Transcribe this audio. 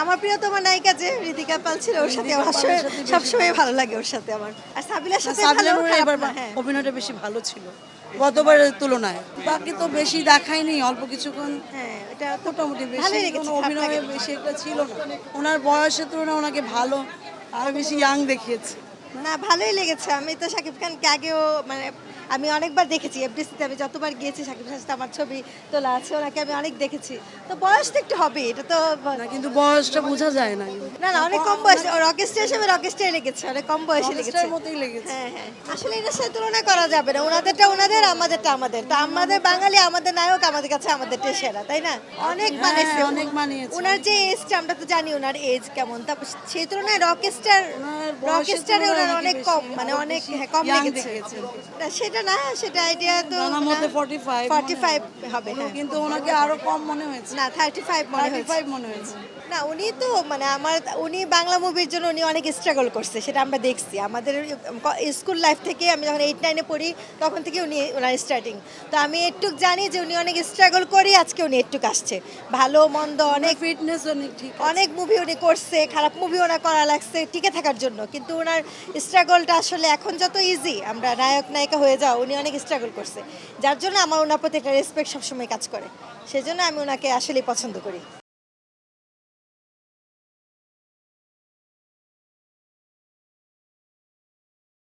আমার প্রিয়তমা নায়িকা যে ঋতিকা পাল ছিল ওর সাথে আমার সবসময় ভালো লাগে ওর সাথে আমার। আর সাবিলার সাথে ভালো এবার হ্যাঁ অভিনয়টা বেশি ভালো ছিল গতবারের তুলনায়। বাকি তো বেশি দেখায়নি, অল্প কিছুক্ষণ হ্যাঁ এটা তো মোটামুটি বেশি ভালোই কোনো লেগেছে, খারাপ অভিনয়ে লাগেনি। বেশি একটা ছিল না। ওনার বয়সের তুলনায় ওনাকে ভালো আর বেশি ইয়াং দেখিয়েছে। না ভালোই লেগেছে। আমি তো শাকিব খানকে আগেও মানে আমি অনেকবার দেখেছি এফডিসিতে, আমি যতবার গিয়েছি শাকিব খানের সাথে আমার ছবি তোলা আছে, ওনাকে আমি অনেক দেখেছি। তো বয়স তো একটু হবে, এটা তো না কিন্তু বয়সটা বোঝা যায় না, না না অনেক কম বয়সে রকেস্টার হিসেবে রকেস্টার লেগেছে, অনেক কম বয়সে লেগেছে। রকেস্টারের মতোই লেগেছে। হ্যাঁ হ্যাঁ আসলে এটার সাথে তুলনা করা যাবে না, ওনাদেরটা ওনাদের, আমাদেরটা আমাদের। তো আমাদের বাঙালি, আমাদের নায়ক, আমাদের কাছে আমাদেরটাই সেরা, তাই না? অনেক মানিয়েছে, অনেক মানিয়েছে। ওনার যে এজটা আমরা তো জানি ওনার এজ কেমন, তারপর সেই তুলনায় রকেস্টারে ওনার অনেক কম, মানে অনেক কম লেগেছে। না, সেটা না, সেটা আইডিয়া তো ওনার মধ্যে 45 45 হবে হ্যাঁ, কিন্তু ওনাকে আরো কম মনে হয়েছে। না 35 মনে হয়েছে। 35 মনে হয়েছে। না উনি তো মানে উনি বাংলা মুভির জন্য উনি অনেক স্ট্রাগল করছে, সেটা আমরা দেখছি আমাদের স্কুল লাইফ থেকে। আমি যখন 8-9-এ পড়ি তখন থেকে ওনার স্টার্টিং। তো আমি একটু জানি যে উনি অনেক স্ট্রাগল করে আজকে উনি একটু আসছে, ভালো মন্দ অনেক ফিটনেস অনেক ঠিক। অনেক মুভি উনি করছে, খারাপ মুভি ওনার করা লাগছে টিকে থাকার জন্য, কিন্তু ওনার স্ট্রাগলটা আসলে এখন যত ইজি আমরা নায়ক নায়িকা হয়ে যাও, উনি অনেক স্ট্রাগল করছে, যার জন্য আমার ওনার প্রতি একটা রেসপেক্ট সবসময় কাজ করে। সেজন্য আমি ওনাকে আসলে পছন্দ করি।